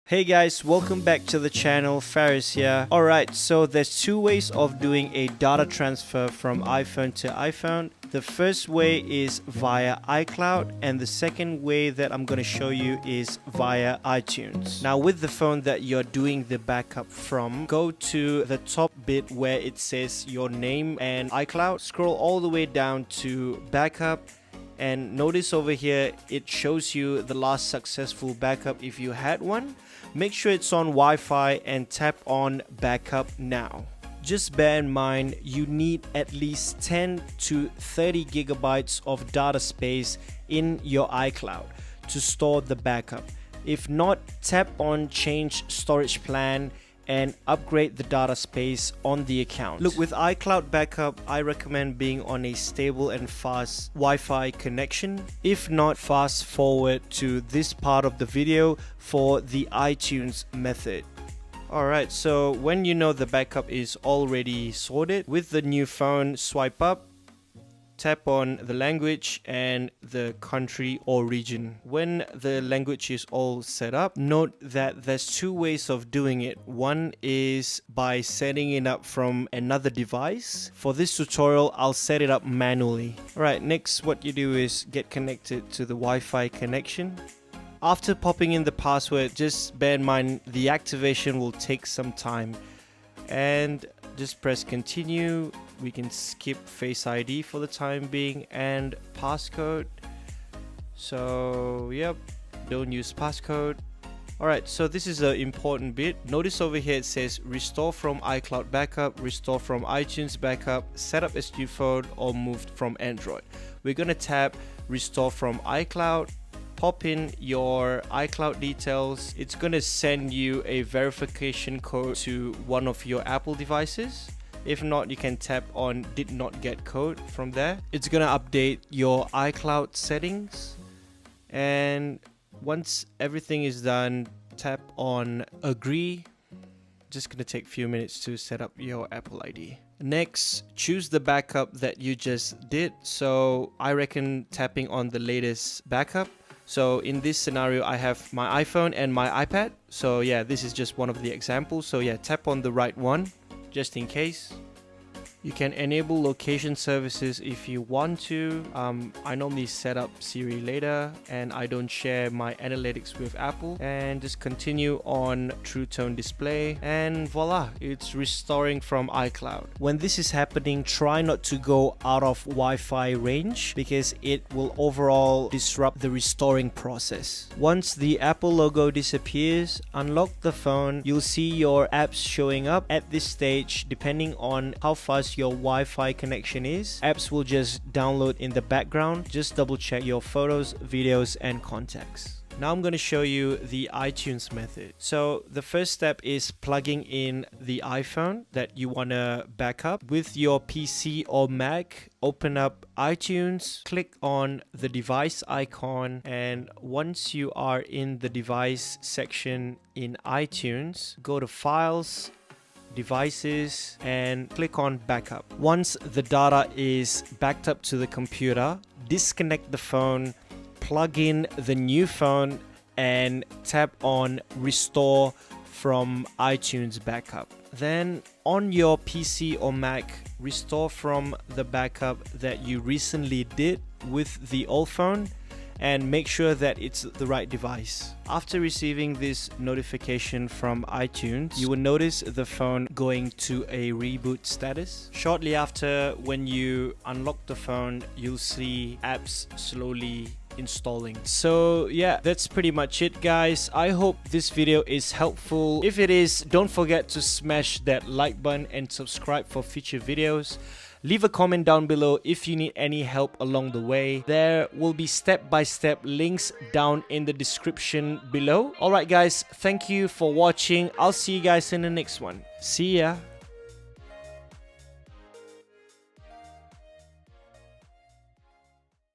Hey guys, welcome back to the channel. Faris here. Alright, so there's two ways of doing a data transfer from iPhone to iPhone. The first way is via iCloud, and the second way that I'm going to show you is via iTunes. Now with the phone that you're doing the backup from, go to the top bit where it says your name and iCloud. Scroll all the way down to backup. And notice over here, it shows you the last successful backup if you had one. Make sure it's on Wi-Fi and tap on backup now. Just bear in mind, you need at least 10 to 30 gigabytes of data space in your iCloud to store the backup. If not, tap on change storage plan and upgrade the data space on the account. Look, with iCloud backup, I recommend being on a stable and fast Wi-Fi connection. If not, fast forward to this part of the video for the iTunes method. Alright, so when you know the backup is already sorted, with the new phone, swipe up, tap on the language and the country or region. When the language is all set up, note that there's two ways of doing it. One is by setting it up from another device. For this tutorial, I'll set it up manually. Alright, next what you do is get connected to the Wi-Fi connection. After popping in the password, just bear in mind the activation will take some time. And just press continue. We can skip Face ID for the time being and passcode. So yep, don't use passcode. Alright, so this is an important bit. Notice over here it says restore from iCloud backup, restore from iTunes backup, set up as new phone, or moved from Android. We're gonna tap restore from iCloud. Pop in your iCloud details. It's gonna send you a verification code to one of your Apple devices. If not, you can tap on did not get code from there. It's gonna update your iCloud settings, and once everything is done, tap on agree. Just gonna take a few minutes to set up your Apple ID. Next, choose the backup that you just did. So I reckon tapping on the latest backup. So in this scenario, I have my iPhone and my iPad. So yeah, this is just one of the examples. So yeah, tap on the right one, just in case. You can enable location services if you want to. I normally set up Siri later, and I don't share my analytics with Apple. And just continue on True Tone display, and voila, it's restoring from iCloud. When this is happening, try not to go out of Wi-Fi range because it will overall disrupt the restoring process. Once the Apple logo disappears, unlock the phone. You'll see your apps showing up. At this stage, depending on how fast your Wi-Fi connection is, apps will just download in the background. Just double check your photos, videos, and contacts. Now I'm going to show you the iTunes method. So the first step is plugging in the iPhone that you want to back up. With your PC or Mac, open up iTunes, click on the device icon, and once you are in the device section in iTunes, go to Files, Devices, and click on backup. Once the data is backed up to the computer, disconnect the phone, plug in the new phone, and tap on restore from iTunes backup. Then on your PC or Mac, restore from the backup that you recently did with the old phone, and make sure that it's the right device. After receiving this notification from iTunes, you will notice the phone going to a reboot status. Shortly after, when you unlock the phone, you'll see apps slowly installing. So yeah, that's pretty much it, guys. I hope this video is helpful. If it is, don't forget to smash that like button and subscribe for future videos. Leave a comment down below if you need any help along the way. There will be step-by-step links down in the description below. Alright guys, thank you for watching. I'll see you guys in the next one. See ya.